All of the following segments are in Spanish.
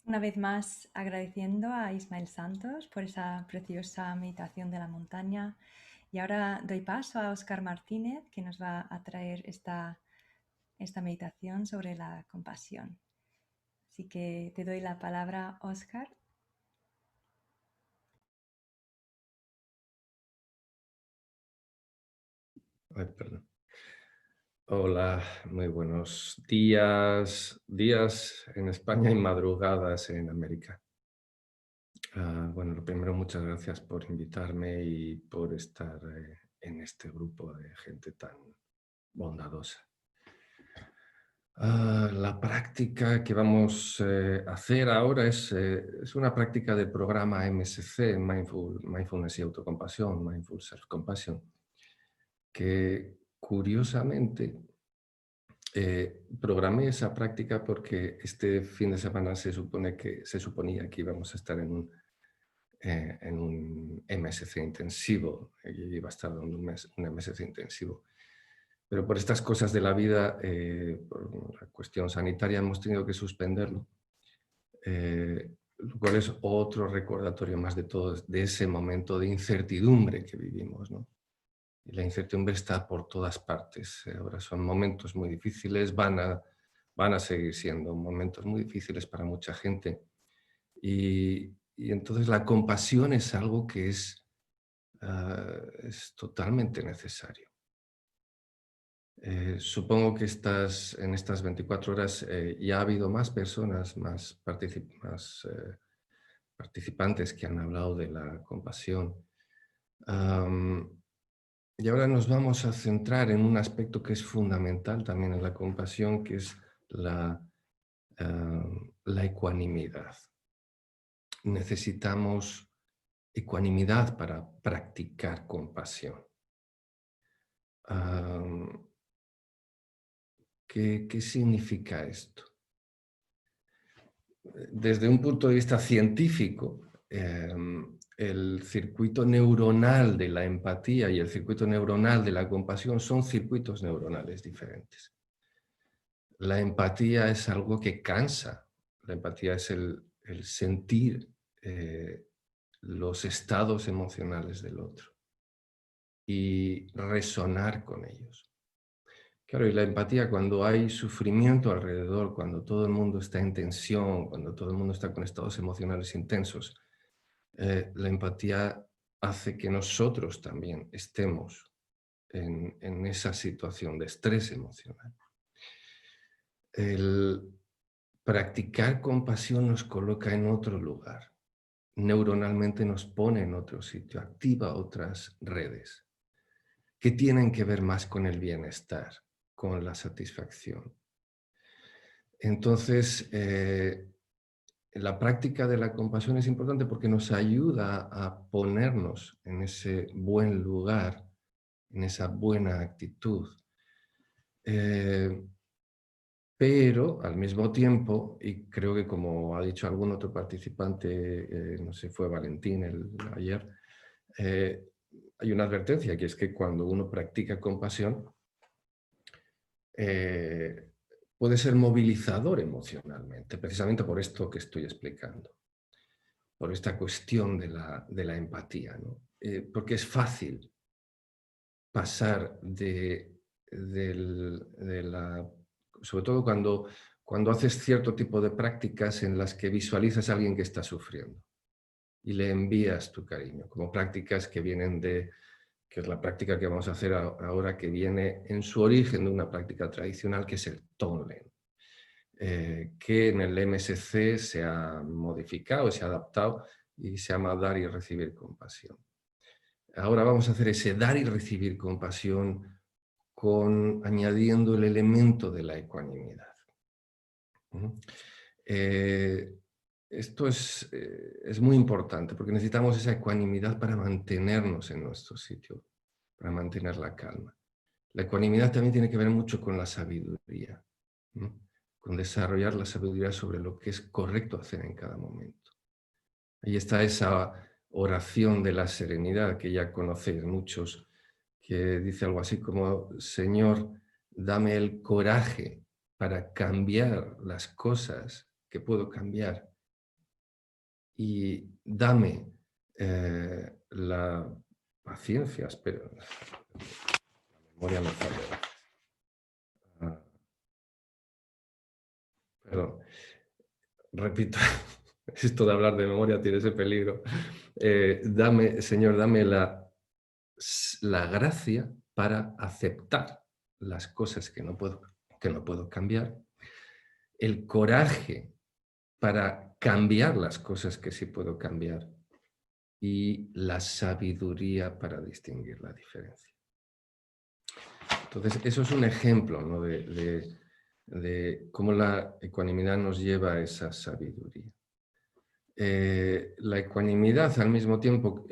Una vez más agradeciendo a Ismael Santos por esa preciosa meditación de la montaña. Y ahora doy paso a Óscar Martínez, que nos va a traer esta meditación sobre la compasión. Así que te doy la palabra, Óscar. Ay, perdón. Hola, muy buenos días en España y madrugadas en América. Bueno, lo primero, muchas gracias por invitarme y por estar en este grupo de gente tan bondadosa. La práctica que vamos a hacer ahora es una práctica del programa MSC, Mindfulness y Autocompasión, Mindful Self-Compassion, que curiosamente programé esa práctica porque este fin de semana se suponía que íbamos a estar en un MSC intensivo, y iba a estar en un MSC intensivo. Pero por estas cosas de la vida, por la cuestión sanitaria, hemos tenido que suspenderlo, lo cual es otro recordatorio más de todo, de ese momento de incertidumbre que vivimos, ¿no? Y la incertidumbre está por todas partes. Ahora son momentos muy difíciles, van a seguir siendo momentos muy difíciles para mucha gente. Y entonces la compasión es algo que es totalmente necesario. Supongo que en estas 24 horas ya ha habido más personas, más participantes que han hablado de la compasión. Y ahora nos vamos a centrar en un aspecto que es fundamental también en la compasión, que es la ecuanimidad. Necesitamos ecuanimidad para practicar compasión. ¿Qué significa esto? Desde un punto de vista científico, el circuito neuronal de la empatía y el circuito neuronal de la compasión son circuitos neuronales diferentes. La empatía es algo que cansa. La empatía es el sentir los estados emocionales del otro y resonar con ellos. Claro, y la empatía, cuando hay sufrimiento alrededor, cuando todo el mundo está en tensión, cuando todo el mundo está con estados emocionales intensos, la empatía hace que nosotros también estemos en esa situación de estrés emocional. El practicar compasión nos coloca en otro lugar, neuronalmente nos pone en otro sitio, activa otras redes que tienen que ver más con el bienestar, con la satisfacción. Entonces, la práctica de la compasión es importante porque nos ayuda a ponernos en ese buen lugar, en esa buena actitud. Pero al mismo tiempo, y creo que como ha dicho algún otro participante, no sé, fue Valentín ayer, eh, hay una advertencia, que es que cuando uno practica compasión, eh, puede ser movilizador emocionalmente, precisamente por esto que estoy explicando, por esta cuestión de la empatía, ¿no? Porque es fácil pasar de la... Sobre todo cuando haces cierto tipo de prácticas en las que visualizas a alguien que está sufriendo y le envías tu cariño, como prácticas que vienen que es la práctica que vamos a hacer ahora, que viene en su origen de una práctica tradicional, que es el Tonglen, que en el MSC se ha modificado, se ha adaptado y se llama dar y recibir compasión. Ahora vamos a hacer ese dar y recibir compasión añadiendo el elemento de la ecuanimidad. Eh, Esto es muy importante porque necesitamos esa ecuanimidad para mantenernos en nuestro sitio, para mantener la calma. La ecuanimidad también tiene que ver mucho con la sabiduría, ¿no? Con desarrollar la sabiduría sobre lo que es correcto hacer en cada momento. Ahí está esa oración de la serenidad que ya conocéis muchos, que dice algo así como: Señor, dame el coraje para cambiar las cosas que puedo cambiar y dame la paciencia, espero, la memoria me falla. Perdón, repito, esto de hablar de memoria tiene ese peligro. Señor, dame la gracia para aceptar las cosas que no puedo cambiar, el coraje para cambiar las cosas que sí puedo cambiar y la sabiduría para distinguir la diferencia. Entonces, eso es un ejemplo, ¿no? de cómo la ecuanimidad nos lleva a esa sabiduría. La ecuanimidad al mismo tiempo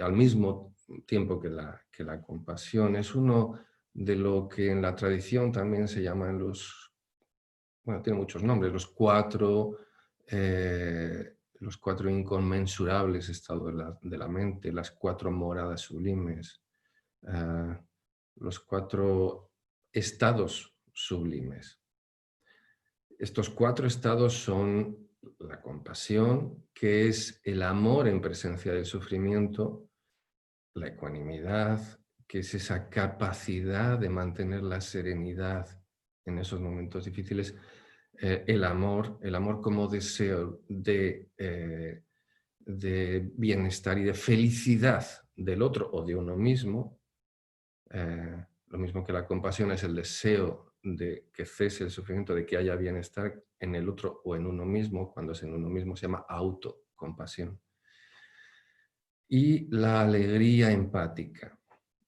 que la compasión es uno de lo que en la tradición también se llaman tiene muchos nombres, los cuatro inconmensurables estados de la mente, las cuatro moradas sublimes, los cuatro estados sublimes. Estos cuatro estados son la compasión, que es el amor en presencia del sufrimiento, la ecuanimidad, que es esa capacidad de mantener la serenidad en esos momentos difíciles, el amor como deseo de bienestar y de felicidad del otro o de uno mismo. Lo mismo que la compasión es el deseo de que cese el sufrimiento, de que haya bienestar en el otro o en uno mismo. Cuando es en uno mismo se llama autocompasión. Y la alegría empática.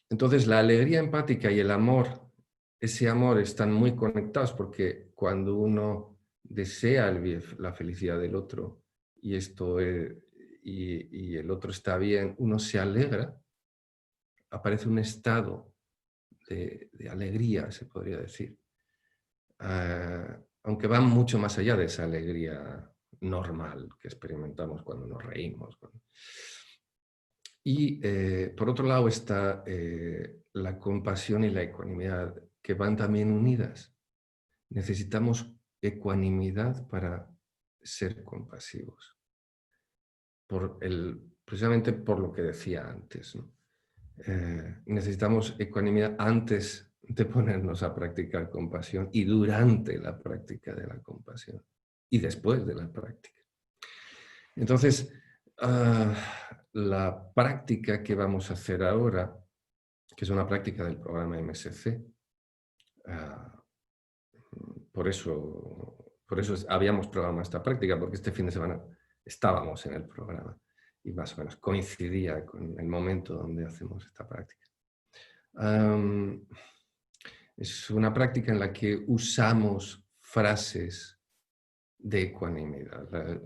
Entonces, la alegría empática y el amor, ese amor están muy conectados, porque cuando uno desea la felicidad del otro y y el otro está bien, uno se alegra, aparece un estado de alegría, se podría decir. Aunque va mucho más allá de esa alegría normal que experimentamos cuando nos reímos. Y por otro lado está la compasión y la ecuanimidad, que van también unidas. Necesitamos ecuanimidad para ser compasivos, precisamente por lo que decía antes, ¿no? Necesitamos ecuanimidad antes de ponernos a practicar compasión y durante la práctica de la compasión y después de la práctica. Entonces, la práctica que vamos a hacer ahora, que es una práctica del programa MSC, por eso habíamos programado esta práctica, porque este fin de semana estábamos en el programa y más o menos coincidía con el momento donde hacemos esta práctica. Es una práctica en la que usamos frases de ecuanimidad.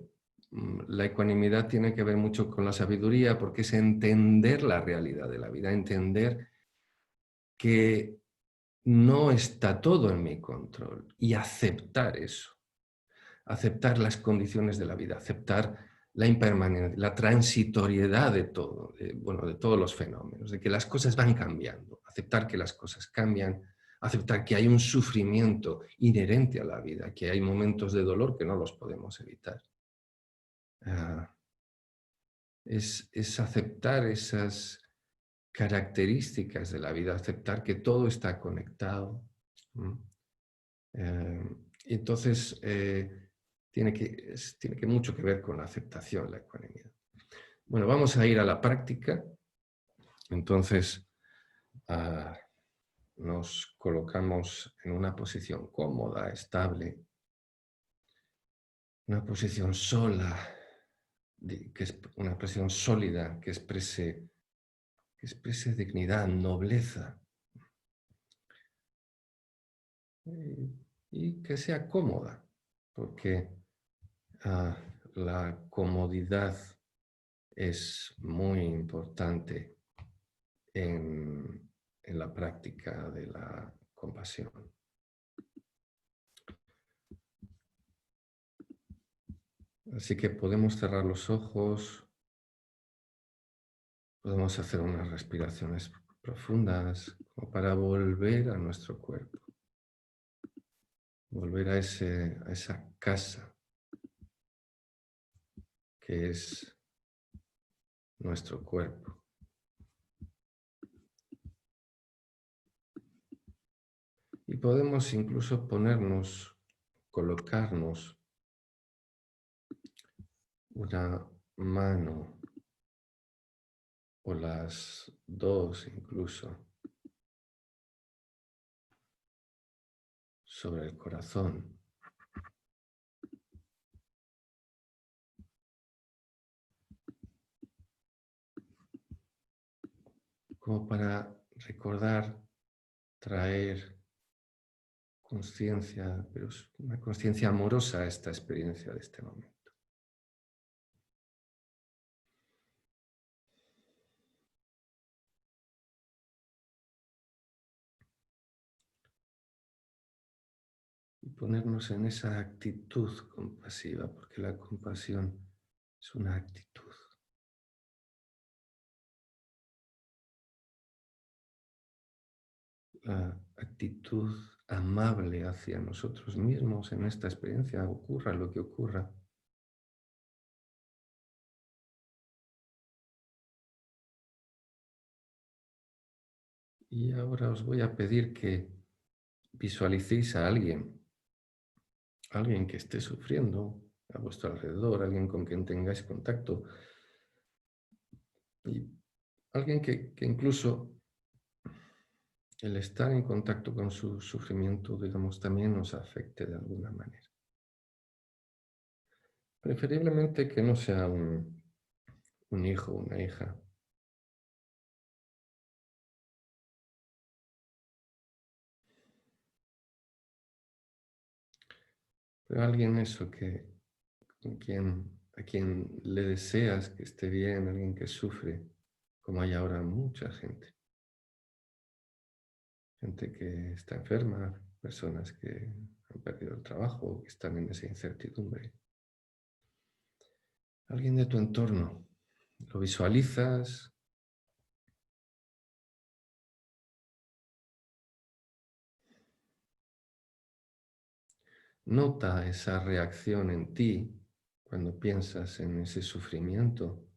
La ecuanimidad tiene que ver mucho con la sabiduría, porque es entender la realidad de la vida, entender que no está todo en mi control y aceptar eso, aceptar las condiciones de la vida, aceptar la impermanencia, la transitoriedad de todo, de todos los fenómenos, de que las cosas van cambiando, aceptar que las cosas cambian, aceptar que hay un sufrimiento inherente a la vida, que hay momentos de dolor que no los podemos evitar. Es aceptar esas características de la vida, aceptar que todo está conectado. Entonces, tiene que mucho que ver con la aceptación, la ecuanimidad. Bueno, vamos a ir a la práctica. Entonces, nos colocamos en una posición cómoda, estable, una posición sola, que es una posición sólida, que exprese dignidad, nobleza, y que sea cómoda, porque la comodidad es muy importante en la práctica de la compasión. Así que podemos cerrar los ojos, podemos hacer unas respiraciones profundas como para volver a nuestro cuerpo, volver a esa casa que es nuestro cuerpo. Y podemos incluso colocarnos una mano o las dos incluso sobre el corazón, como para recordar, traer conciencia, pero es una conciencia amorosa a esta experiencia de este momento. Y ponernos en esa actitud compasiva, porque la compasión es una actitud. La actitud amable hacia nosotros mismos en esta experiencia, ocurra lo que ocurra. Y ahora os voy a pedir que visualicéis a alguien que esté sufriendo a vuestro alrededor, alguien con quien tengáis contacto, y alguien que incluso el estar en contacto con su sufrimiento, digamos, también nos afecte de alguna manera. Preferiblemente que no sea un hijo o una hija. Pero alguien a quien le deseas que esté bien, alguien que sufre, como hay ahora mucha gente. Gente que está enferma, personas que han perdido el trabajo, que están en esa incertidumbre. Alguien de tu entorno, lo visualizas, nota esa reacción en ti cuando piensas en ese sufrimiento.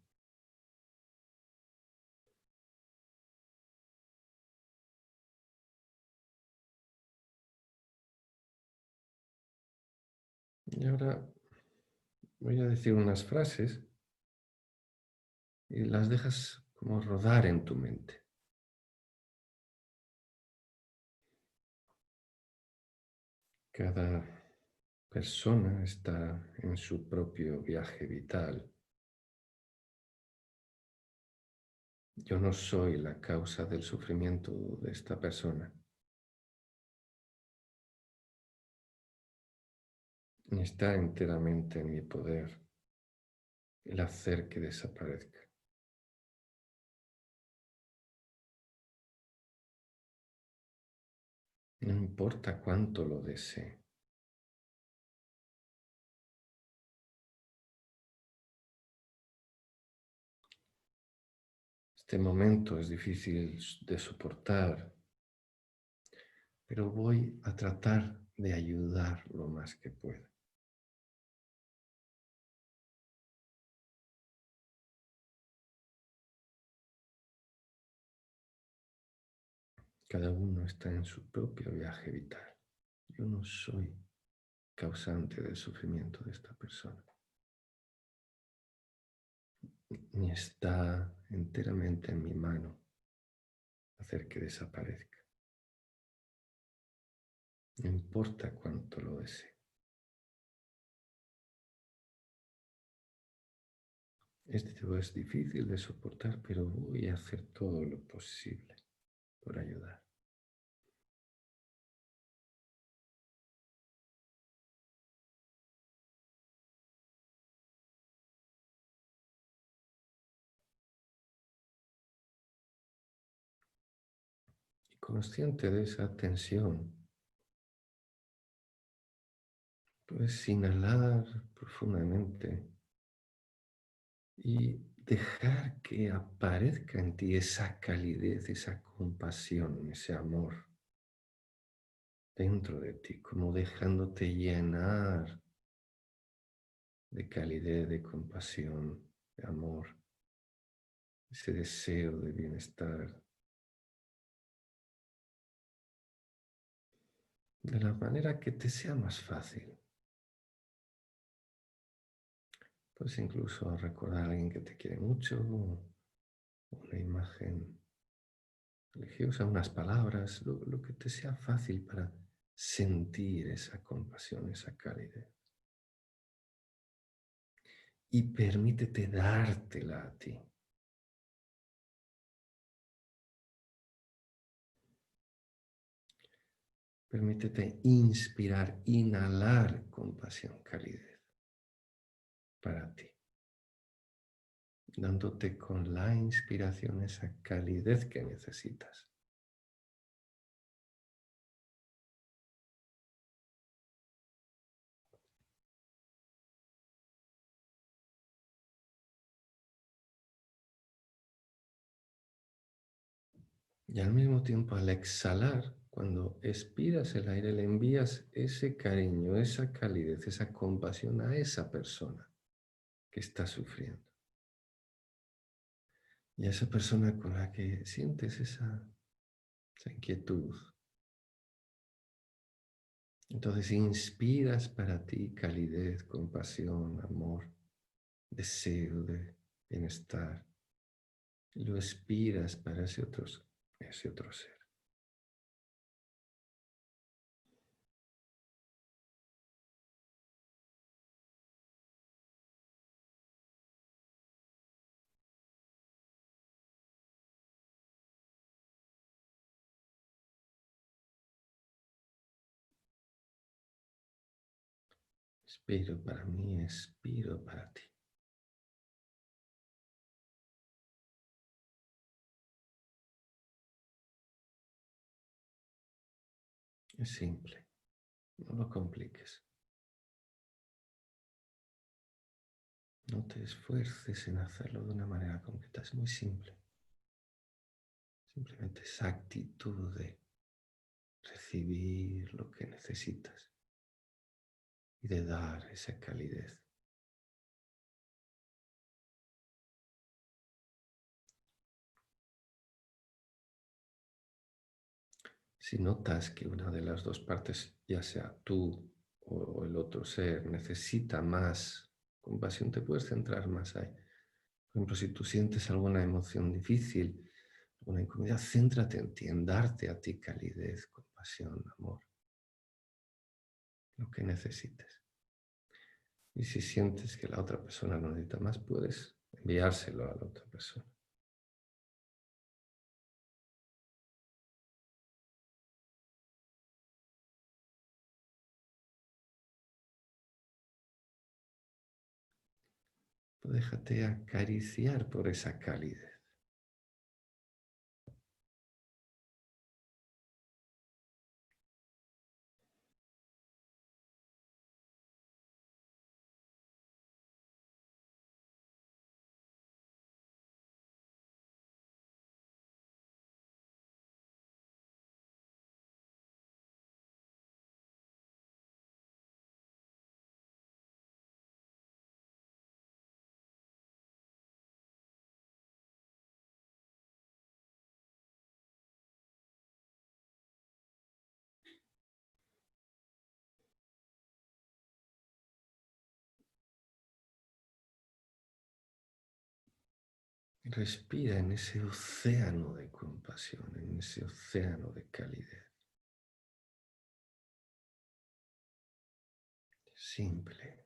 Y ahora voy a decir unas frases y las dejas como rodar en tu mente. Cada persona está en su propio viaje vital. Yo no soy la causa del sufrimiento de esta persona, ni está enteramente en mi poder el hacer que desaparezca. No importa cuánto lo desee. Este momento es difícil de soportar, pero voy a tratar de ayudar lo más que pueda. Cada uno está en su propio viaje vital. Yo no soy causante del sufrimiento de esta persona, ni está enteramente en mi mano hacer que desaparezca. No importa cuánto lo desee. Esto es difícil de soportar, pero voy a hacer todo lo posible por ayudar. Y consciente de esa tensión, puedes inhalar profundamente y dejar que aparezca en ti esa calidez, esa compasión, ese amor dentro de ti, como dejándote llenar de calidez, de compasión, de amor. ese deseo de bienestar, de la manera que te sea más fácil. Puedes incluso recordar a alguien que te quiere mucho, una imagen religiosa, unas palabras, lo que te sea fácil para sentir esa compasión, esa calidez. Y permítete dártela a ti. Permítete inspirar, inhalar compasión, calidez para ti, dándote con la inspiración esa calidez que necesitas. Y al mismo tiempo, al exhalar, cuando expiras el aire, le envías ese cariño, esa calidez, esa compasión a esa persona que está sufriendo. Y a esa persona con la que sientes esa inquietud. Entonces inspiras para ti calidez, compasión, amor, deseo de bienestar. Y lo expiras para ese otro ser. Expiro para mí, expiro para ti. Es simple, no lo compliques. No te esfuerces en hacerlo de una manera concreta, es muy simple. Simplemente esa actitud de recibir lo que necesitas y de dar esa calidez. Si notas que una de las dos partes, ya sea tú o el otro ser, necesita más compasión, te puedes centrar más ahí. Por ejemplo, si tú sientes alguna emoción difícil, alguna incomodidad, céntrate en ti, en darte a ti calidez, compasión, amor, lo que necesites. Y si sientes que la otra persona lo necesita más, puedes enviárselo a la otra persona. Déjate acariciar por esa calidez. Respira en ese océano de compasión, en ese océano de calidez. Simple.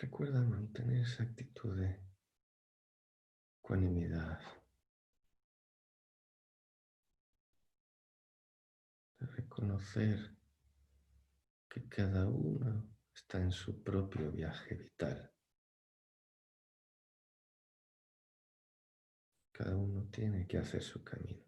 Recuerda mantener esa actitud de ecuanimidad, de reconocer que cada uno está en su propio viaje vital. Cada uno tiene que hacer su camino.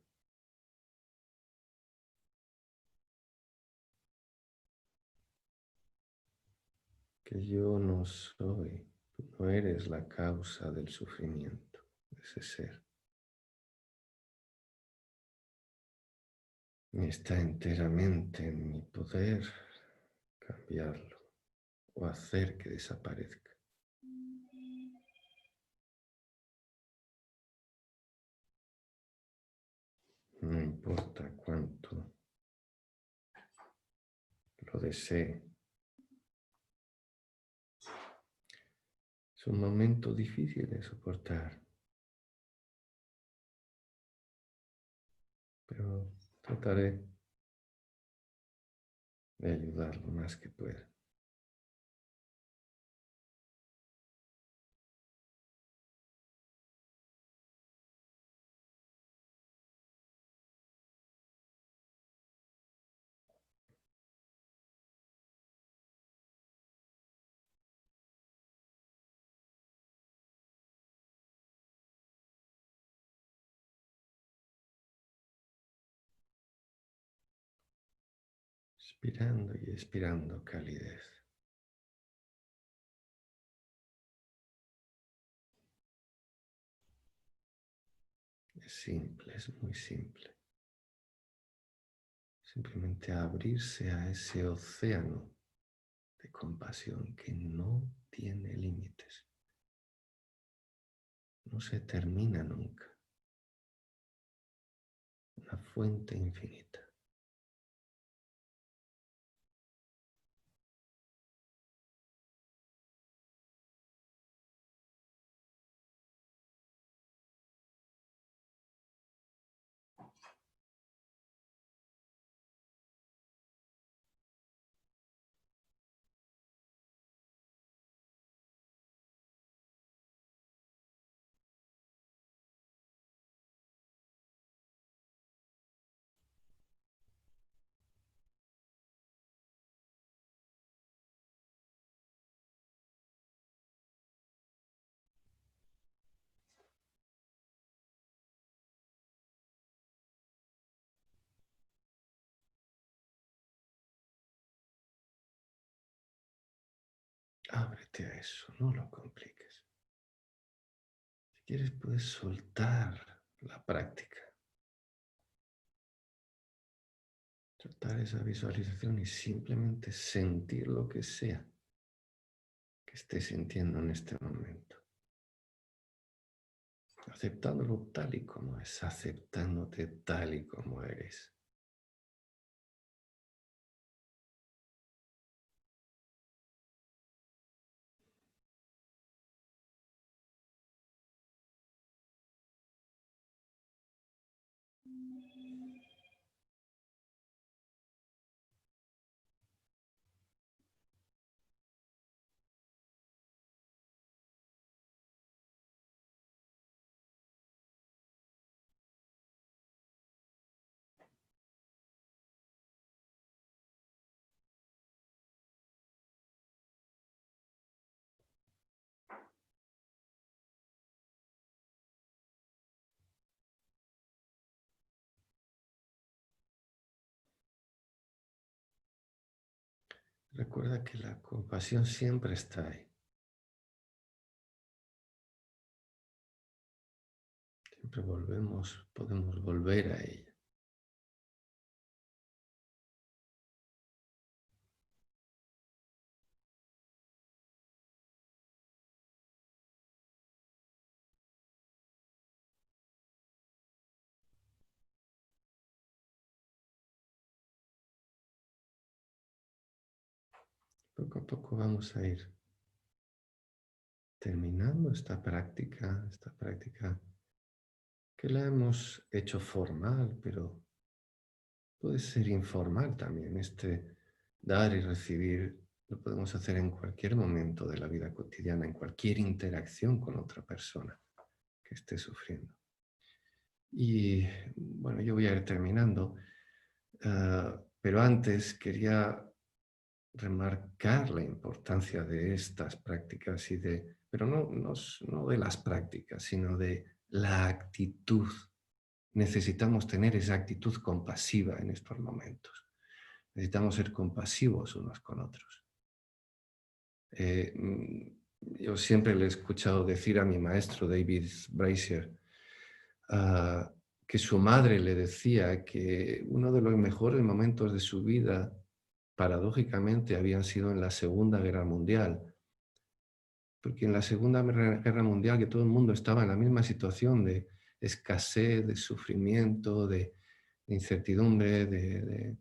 Que yo no soy, tú no eres la causa del sufrimiento de ese ser. Ni está enteramente en mi poder cambiarlo o hacer que desaparezca. No importa cuánto lo desee. Es un momento difícil de soportar, pero trataré de ayudar lo más que pueda. Inspirando y expirando calidez. Es simple, es muy simple. Simplemente abrirse a ese océano de compasión que no tiene límites. No se termina nunca. Una fuente infinita. Ábrete a eso, no lo compliques. Si quieres puedes soltar la práctica. Soltar esa visualización y simplemente sentir lo que sea que estés sintiendo en este momento. Aceptándolo tal y como es, aceptándote tal y como eres. Recuerda que la compasión siempre está ahí. Siempre podemos volver a ella. Poco a poco vamos a ir terminando esta práctica que la hemos hecho formal, pero puede ser informal también, dar y recibir Lo podemos hacer en cualquier momento de la vida cotidiana, en cualquier interacción con otra persona que esté sufriendo. Y bueno, yo voy a ir terminando, pero antes quería remarcar la importancia de estas prácticas pero no de las prácticas, sino de la actitud. Necesitamos tener esa actitud compasiva en estos momentos. Necesitamos ser compasivos unos con otros. Yo siempre le he escuchado decir a mi maestro David Brazier que su madre le decía que uno de los mejores momentos de su vida, paradójicamente, habían sido en la Segunda Guerra Mundial. Porque en la Segunda Guerra Mundial, que todo el mundo estaba en la misma situación de escasez, de sufrimiento, de incertidumbre, de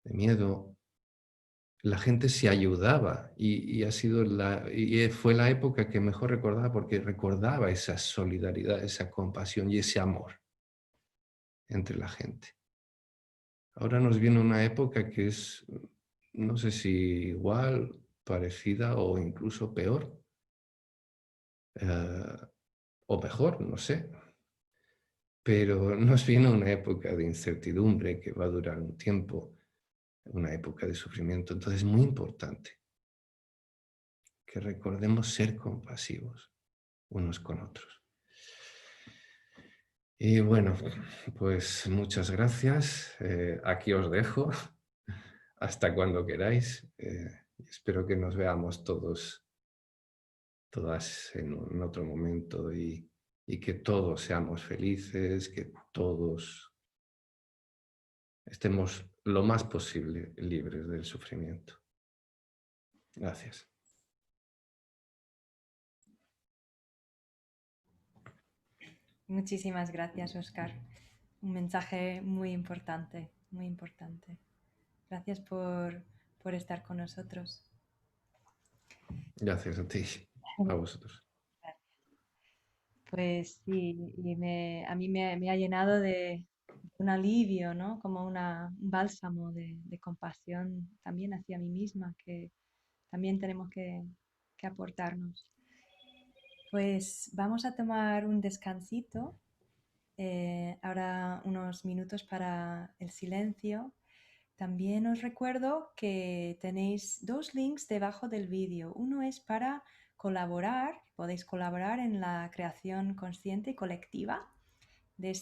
miedo, la gente se ayudaba y fue la época que mejor recordaba porque recordaba esa solidaridad, esa compasión y ese amor entre la gente. Ahora nos viene una época que es, no sé si igual, parecida o incluso peor, o mejor, no sé, pero nos viene una época de incertidumbre que va a durar un tiempo, una época de sufrimiento. Entonces es muy importante que recordemos ser compasivos unos con otros. Y bueno, pues muchas gracias. Aquí os dejo hasta cuando queráis. Espero que nos veamos todas en otro momento y que todos seamos felices, que todos estemos lo más posible libres del sufrimiento. Gracias. Muchísimas gracias, Oscar. Un mensaje muy importante, muy importante. Gracias por estar con nosotros. Gracias a ti, a vosotros. Pues sí, a mí me ha llenado de un alivio, ¿no? Como un bálsamo de compasión también hacia mí misma, que también tenemos que aportarnos. Pues vamos a tomar un descansito, ahora unos minutos para el silencio. También os recuerdo que tenéis dos links debajo del vídeo. Uno es para colaborar, podéis colaborar en la creación consciente y colectiva de,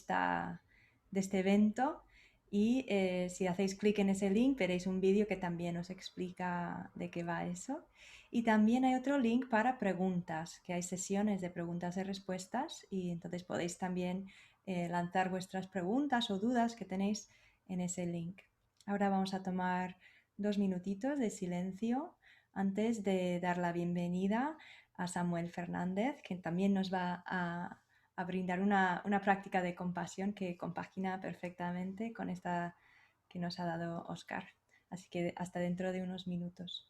de este evento. Y si hacéis clic en ese link veréis un vídeo que también os explica de qué va eso. Y también hay otro link para preguntas, que hay sesiones de preguntas y respuestas y entonces podéis también lanzar vuestras preguntas o dudas que tenéis en ese link. Ahora vamos a tomar 2 minutitos de silencio antes de dar la bienvenida a Samuel Fernández, que también nos va a brindar una práctica de compasión que compagina perfectamente con esta que nos ha dado Oscar. Así que hasta dentro de unos minutos.